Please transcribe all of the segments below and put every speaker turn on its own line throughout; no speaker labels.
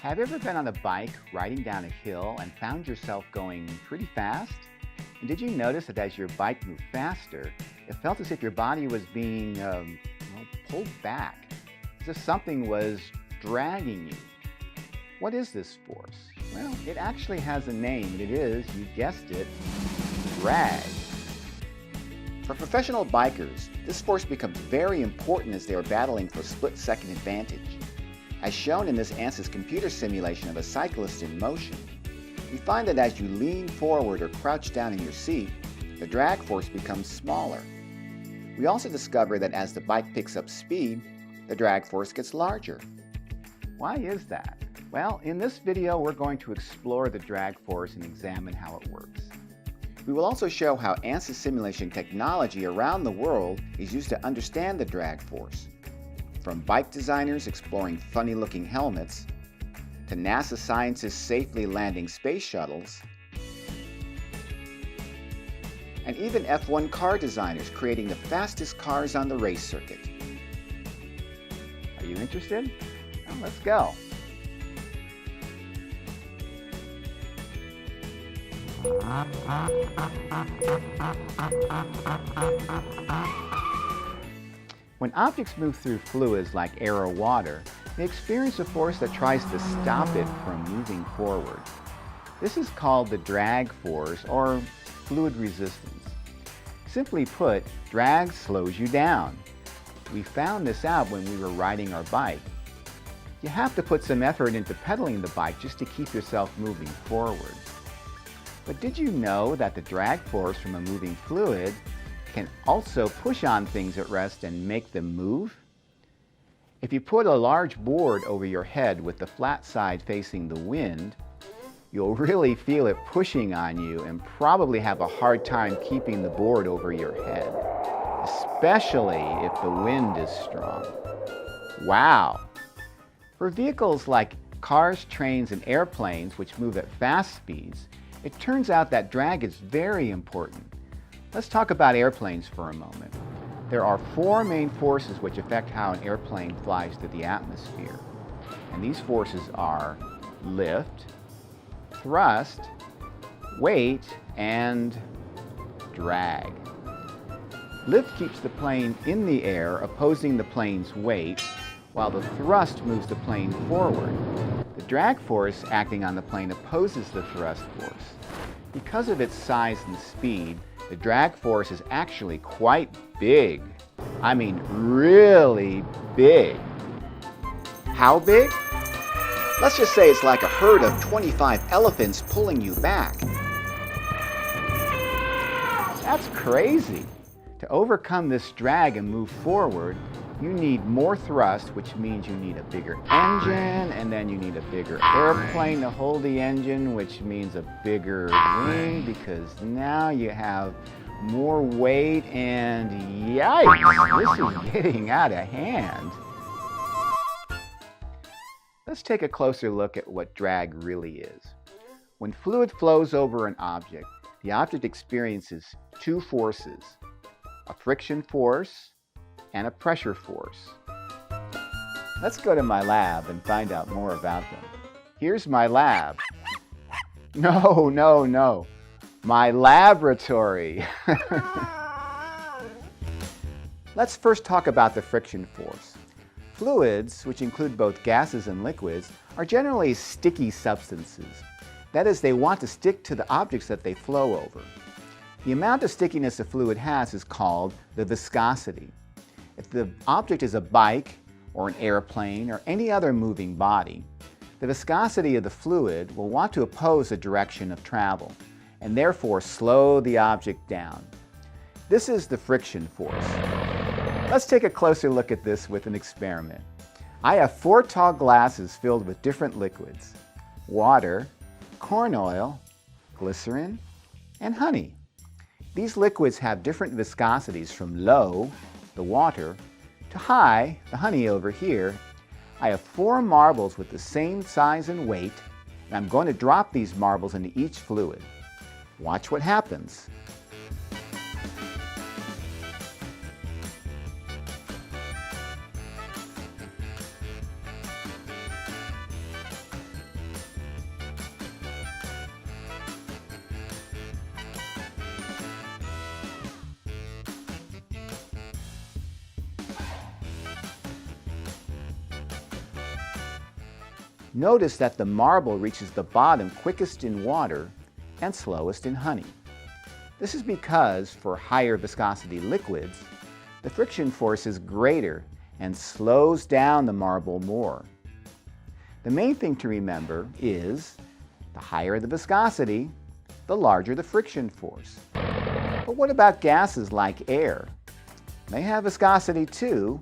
Have you ever been on a bike riding down a hill and found yourself going pretty fast? And did you notice that as your bike moved faster, it felt as if your body was being pulled back, as if something was dragging you? What is this force? Well, it actually has a name, and it is, you guessed it, drag. For professional bikers, this force becomes very important as they are battling for split-second advantage. As shown in this Ansys computer simulation of a cyclist in motion, we find that as you lean forward or crouch down in your seat, the drag force becomes smaller. We also discover that as the bike picks up speed, the drag force gets larger. Why is that? Well, in this video, we're going to explore the drag force and examine how it works. We will also show how Ansys simulation technology around the world is used to understand the drag force. From bike designers exploring funny-looking helmets, to NASA scientists safely landing space shuttles, and even F1 car designers creating the fastest cars on the race circuit. Are you interested? Well, let's go. When objects move through fluids like air or water, they experience a force that tries to stop it from moving forward. This is called the drag force or fluid resistance. Simply put, drag slows you down. We found this out when we were riding our bike. You have to put some effort into pedaling the bike just to keep yourself moving forward. But did you know that the drag force from a moving fluid can also push on things at rest and make them move? If you put a large board over your head with the flat side facing the wind, you'll really feel it pushing on you and probably have a hard time keeping the board over your head, especially if the wind is strong. Wow! For vehicles like cars, trains, and airplanes, which move at fast speeds, it turns out that drag is very important. Let's talk about airplanes for a moment. There are four main forces which affect how an airplane flies through the atmosphere. And these forces are lift, thrust, weight, and drag. Lift keeps the plane in the air, opposing the plane's weight, while the thrust moves the plane forward. The drag force acting on the plane opposes the thrust force. Because of its size and speed, the drag force is actually quite big. I mean, really big. How big? Let's just say it's like a herd of 25 elephants pulling you back. That's crazy. To overcome this drag and move forward, you need more thrust, which means you need a bigger engine, and then you need a bigger airplane to hold the engine, which means a bigger wing, because now you have more weight, and yikes, this is getting out of hand. Let's take a closer look at what drag really is. When fluid flows over an object, the object experiences two forces, a friction force and a pressure force. Let's go to my lab and find out more about them. Here's my lab. No. My laboratory. Let's first talk about the friction force. Fluids, which include both gases and liquids, are generally sticky substances. That is, they want to stick to the objects that they flow over. The amount of stickiness a fluid has is called the viscosity. If the object is a bike or an airplane or any other moving body, the viscosity of the fluid will want to oppose the direction of travel and therefore slow the object down. This is the friction force. Let's take a closer look at this with an experiment. I have 4 tall glasses filled with different liquids: water, corn oil, glycerin, and honey. These liquids have different viscosities from low, the water, to high, the honey over here. I have 4 marbles with the same size and weight, and I'm going to drop these marbles into each fluid. Watch what happens. Notice that the marble reaches the bottom quickest in water and slowest in honey. This is because for higher viscosity liquids, the friction force is greater and slows down the marble more. The main thing to remember is the higher the viscosity, the larger the friction force. But what about gases like air? They have viscosity too,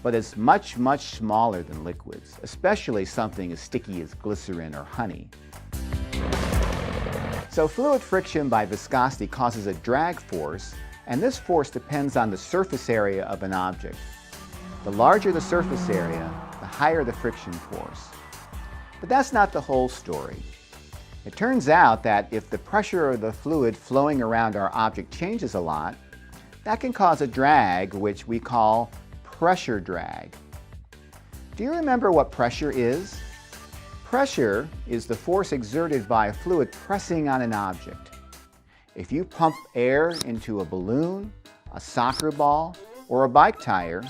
but it's much, much smaller than liquids, especially something as sticky as glycerin or honey. So fluid friction by viscosity causes a drag force, and this force depends on the surface area of an object. The larger the surface area, the higher the friction force. But that's not the whole story. It turns out that if the pressure of the fluid flowing around our object changes a lot, that can cause a drag, which we call pressure drag. Do you remember what pressure is? Pressure is the force exerted by a fluid pressing on an object. If you pump air into a balloon, a soccer ball, or a bike tire,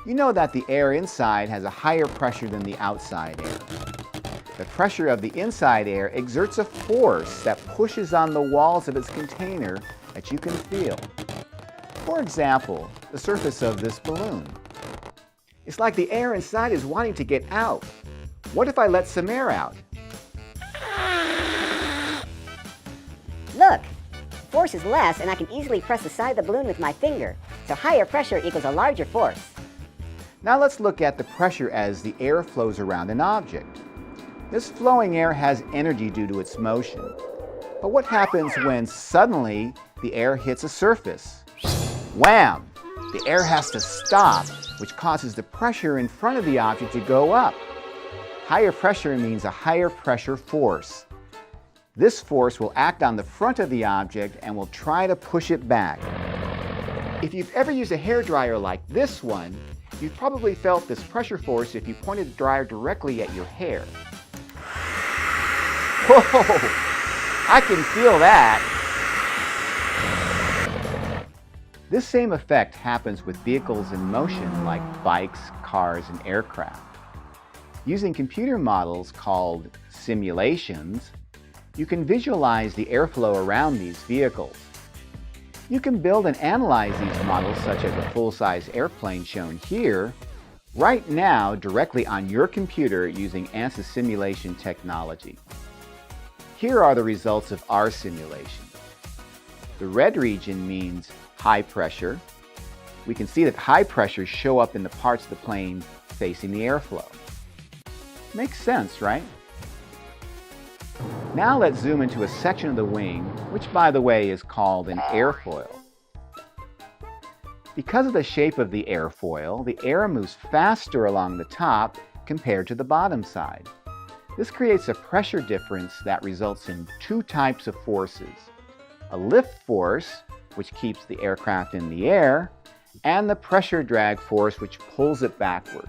you know that the air inside has a higher pressure than the outside air. The pressure of the inside air exerts a force that pushes on the walls of its container that you can feel. For example, the surface of this balloon. It's like the air inside is wanting to get out. What if I let some air out?
Look! The force is less and I can easily press the side of the balloon with my finger, so higher pressure equals a larger force.
Now let's look at the pressure as the air flows around an object. This flowing air has energy due to its motion. But what happens when suddenly the air hits a surface? Wham! The air has to stop, which causes the pressure in front of the object to go up. Higher pressure means a higher pressure force. This force will act on the front of the object and will try to push it back. If you've ever used a hairdryer like this one, you've probably felt this pressure force if you pointed the dryer directly at your hair. Whoa! I can feel that! This same effect happens with vehicles in motion like bikes, cars, and aircraft. Using computer models called simulations, you can visualize the airflow around these vehicles. You can build and analyze these models, such as a full-size airplane shown here, right now directly on your computer using Ansys simulation technology. Here are the results of our simulation. The red region means high pressure. We can see that high pressures show up in the parts of the plane facing the airflow. Makes sense, right? Now let's zoom into a section of the wing, which by the way is called an airfoil. Because of the shape of the airfoil, the air moves faster along the top compared to the bottom side. This creates a pressure difference that results in two types of forces: a lift force, which keeps the aircraft in the air, and the pressure drag force, which pulls it backward.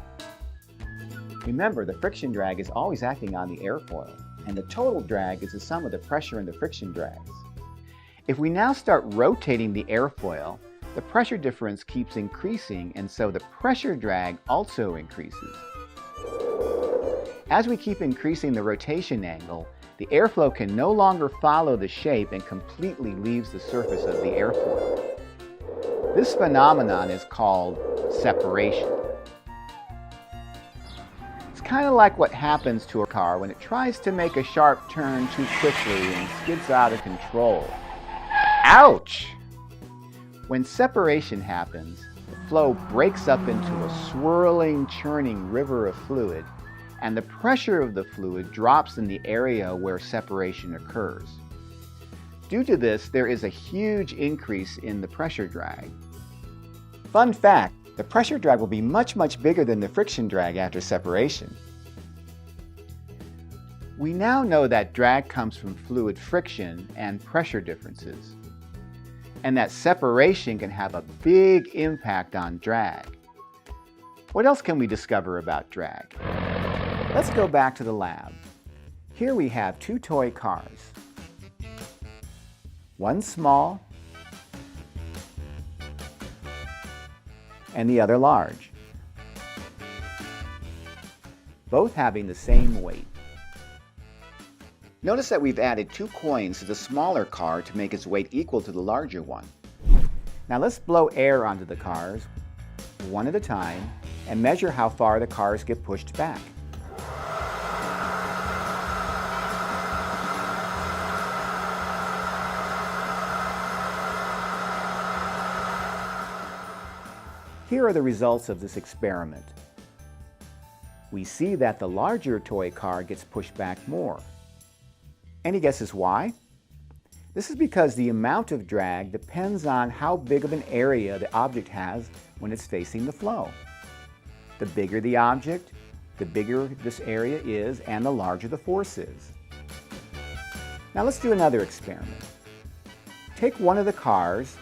Remember, the friction drag is always acting on the airfoil, and the total drag is the sum of the pressure and the friction drags. If we now start rotating the airfoil, the pressure difference keeps increasing, and so the pressure drag also increases. As we keep increasing the rotation angle, the airflow can no longer follow the shape and completely leaves the surface of the airfoil. This phenomenon is called separation. It's kind of like what happens to a car when it tries to make a sharp turn too quickly and skids out of control. Ouch! When separation happens, the flow breaks up into a swirling, churning river of fluid, and the pressure of the fluid drops in the area where separation occurs. Due to this, there is a huge increase in the pressure drag. Fun fact, the pressure drag will be much, much bigger than the friction drag after separation. We now know that drag comes from fluid friction and pressure differences, and that separation can have a big impact on drag. What else can we discover about drag? Let's go back to the lab. Here we have two toy cars. One small and the other large, both having the same weight. Notice that we've added 2 coins to the smaller car to make its weight equal to the larger one. Now let's blow air onto the cars, one at a time, and measure how far the cars get pushed back. Here are the results of this experiment. We see that the larger toy car gets pushed back more. Any guesses why? This is because the amount of drag depends on how big of an area the object has when it's facing the flow. The bigger the object, the bigger this area is and the larger the force is. Now let's do another experiment. Take one of the cars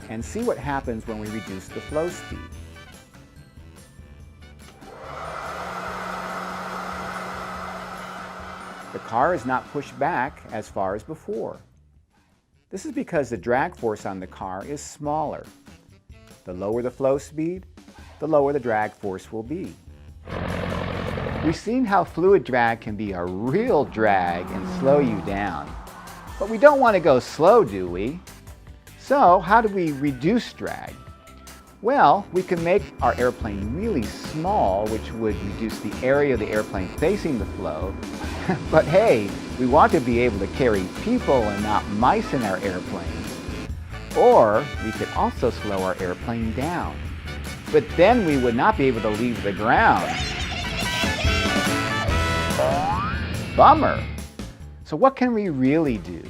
and see what happens when we reduce the flow speed. The car is not pushed back as far as before. This is because the drag force on the car is smaller. The lower the flow speed, the lower the drag force will be. We've seen how fluid drag can be a real drag and slow you down. But we don't want to go slow, do we? So, how do we reduce drag? Well, we can make our airplane really small, which would reduce the area of the airplane facing the flow. But hey, we want to be able to carry people and not mice in our airplanes. Or we could also slow our airplane down. But then we would not be able to leave the ground. Bummer! So what can we really do?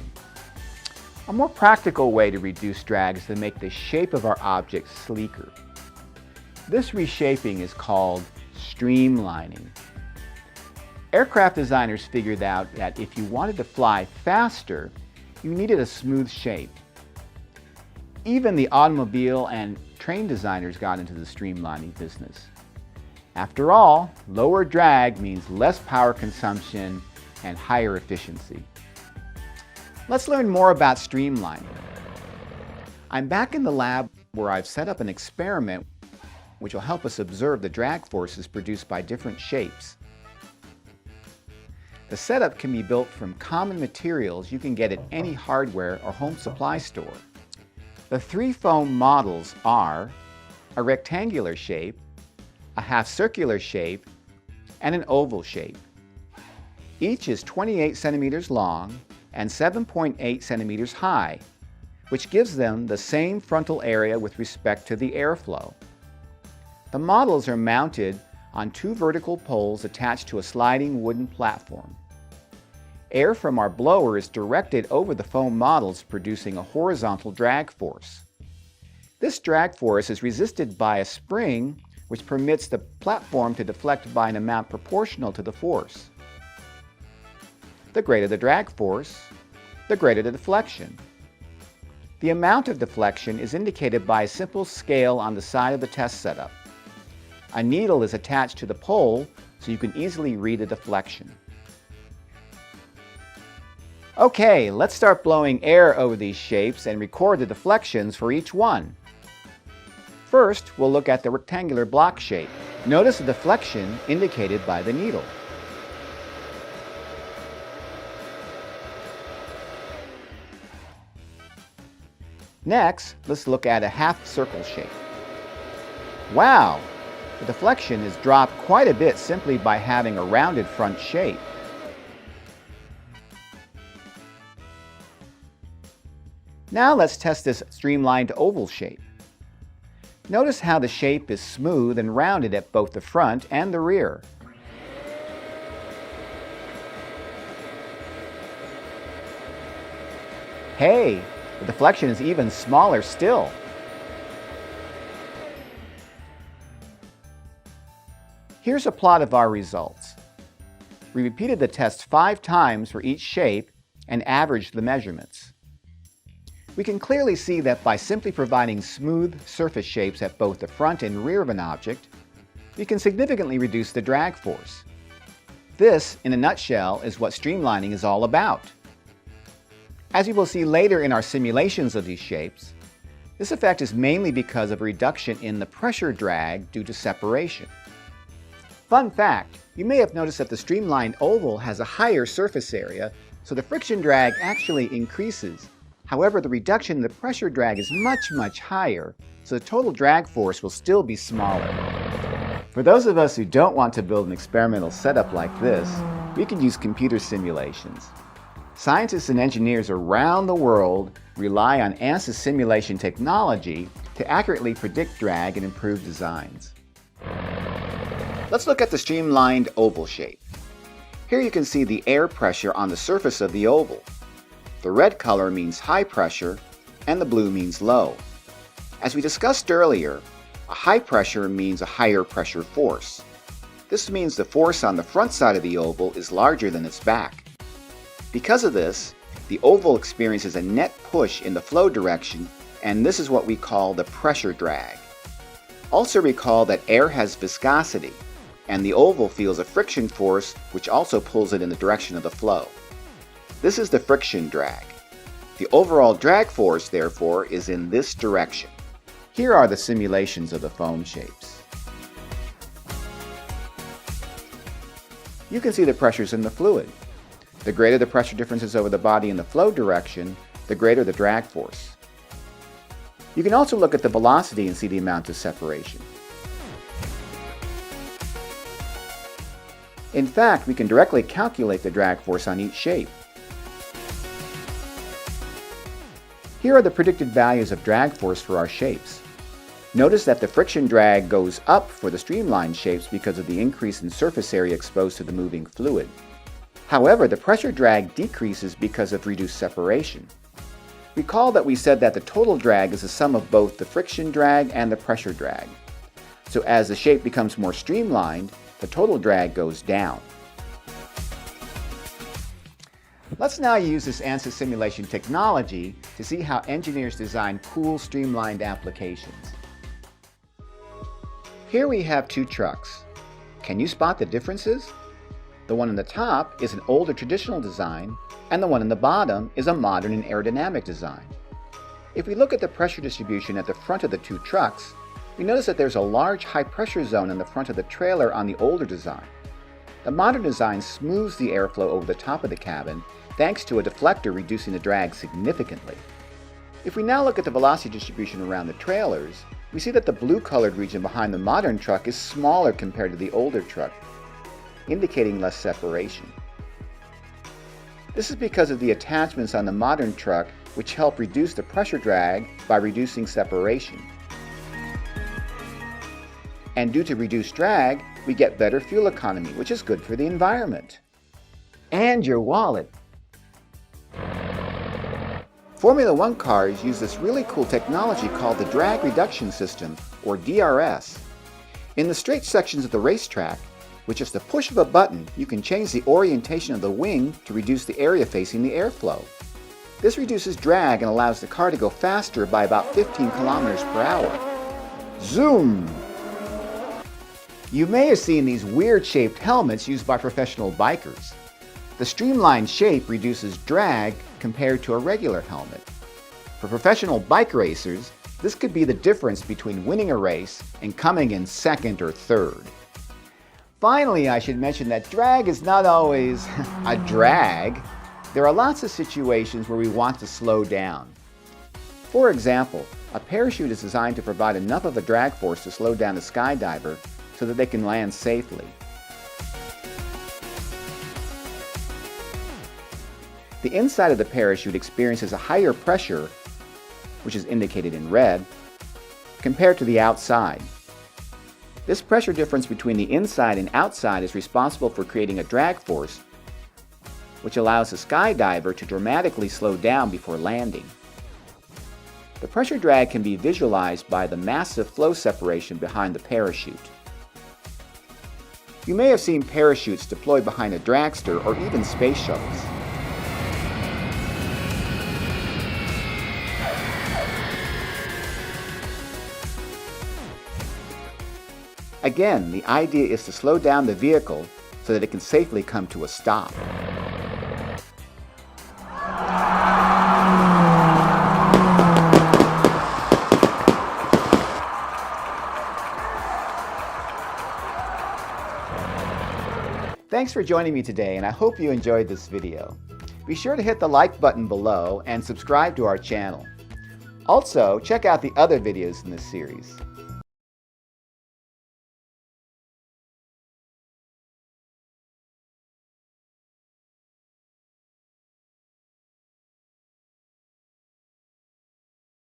A more practical way to reduce drag is to make the shape of our object sleeker. This reshaping is called streamlining. Aircraft designers figured out that if you wanted to fly faster, you needed a smooth shape. Even the automobile and train designers got into the streamlining business. After all, lower drag means less power consumption and higher efficiency. Let's learn more about streamlining. I'm back in the lab where I've set up an experiment which will help us observe the drag forces produced by different shapes. The setup can be built from common materials you can get at any hardware or home supply store. The 3 foam models are a rectangular shape, a half-circular shape, and an oval shape. Each is 28 centimeters long and 7.8 centimeters high, which gives them the same frontal area with respect to the airflow. The models are mounted on 2 vertical poles attached to a sliding wooden platform. Air from our blower is directed over the foam models, producing a horizontal drag force. This drag force is resisted by a spring which permits the platform to deflect by an amount proportional to the force. The greater the drag force, the greater the deflection. The amount of deflection is indicated by a simple scale on the side of the test setup. A needle is attached to the pole so you can easily read the deflection. Okay, let's start blowing air over these shapes and record the deflections for each one. First, we'll look at the rectangular block shape. Notice the deflection indicated by the needle. Next, let's look at a half-circle shape. Wow! The deflection is dropped quite a bit simply by having a rounded front shape. Now let's test this streamlined oval shape. Notice how the shape is smooth and rounded at both the front and the rear. Hey! The deflection is even smaller still. Here's a plot of our results. We repeated the test 5 times for each shape and averaged the measurements. We can clearly see that by simply providing smooth surface shapes at both the front and rear of an object, we can significantly reduce the drag force. This, in a nutshell, is what streamlining is all about. As you will see later in our simulations of these shapes, this effect is mainly because of a reduction in the pressure drag due to separation. Fun fact, you may have noticed that the streamlined oval has a higher surface area, so the friction drag actually increases. However, the reduction in the pressure drag is much higher, so the total drag force will still be smaller. For those of us who don't want to build an experimental setup like this, we can use computer simulations. Scientists and engineers around the world rely on Ansys simulation technology to accurately predict drag and improve designs. Let's look at the streamlined oval shape. Here you can see the air pressure on the surface of the oval. The red color means high pressure and the blue means low. As we discussed earlier, a high pressure means a higher pressure force. This means the force on the front side of the oval is larger than its back. Because of this, the oval experiences a net push in the flow direction, and this is what we call the pressure drag. Also recall that air has viscosity, and the oval feels a friction force which also pulls it in the direction of the flow. This is the friction drag. The overall drag force, therefore, is in this direction. Here are the simulations of the foam shapes. You can see the pressures in the fluid. The greater the pressure differences over the body in the flow direction, the greater the drag force. You can also look at the velocity and see the amount of separation. In fact, we can directly calculate the drag force on each shape. Here are the predicted values of drag force for our shapes. Notice that the friction drag goes up for the streamlined shapes because of the increase in surface area exposed to the moving fluid. However, the pressure drag decreases because of reduced separation. Recall that we said that the total drag is the sum of both the friction drag and the pressure drag. So as the shape becomes more streamlined, the total drag goes down. Let's now use this Ansys simulation technology to see how engineers design cool streamlined applications. Here we have two trucks. Can you spot the differences? The one on the top is an older traditional design, and the one on the bottom is a modern and aerodynamic design. If we look at the pressure distribution at the front of the two trucks, we notice that there's a large high pressure zone in the front of the trailer on the older design. The modern design smooths the airflow over the top of the cabin thanks to a deflector reducing the drag significantly. If we now look at the velocity distribution around the trailers, we see that the blue-colored region behind the modern truck is smaller compared to the older truck, indicating less separation. This is because of the attachments on the modern truck, which help reduce the pressure drag by reducing separation. And due to reduced drag, we get better fuel economy, which is good for the environment. And your wallet. Formula One cars use this really cool technology called the drag reduction system, or DRS. In the straight sections of the racetrack, with just the push of a button, you can change the orientation of the wing to reduce the area facing the airflow. This reduces drag and allows the car to go faster by about 15 kilometers per hour. Zoom! You may have seen these weird-shaped helmets used by professional bikers. The streamlined shape reduces drag compared to a regular helmet. For professional bike racers, this could be the difference between winning a race and coming in second or third. Finally, I should mention that drag is not always a drag. There are lots of situations where we want to slow down. For example, a parachute is designed to provide enough of a drag force to slow down a skydiver so that they can land safely. The inside of the parachute experiences a higher pressure, which is indicated in red, compared to the outside. This pressure difference between the inside and outside is responsible for creating a drag force, which allows the skydiver to dramatically slow down before landing. The pressure drag can be visualized by the massive flow separation behind the parachute. You may have seen parachutes deployed behind a dragster or even space shuttles. Again, the idea is to slow down the vehicle so that it can safely come to a stop. Thanks for joining me today, and I hope you enjoyed this video. Be sure to hit the like button below and subscribe to our channel. Also, check out the other videos in this series.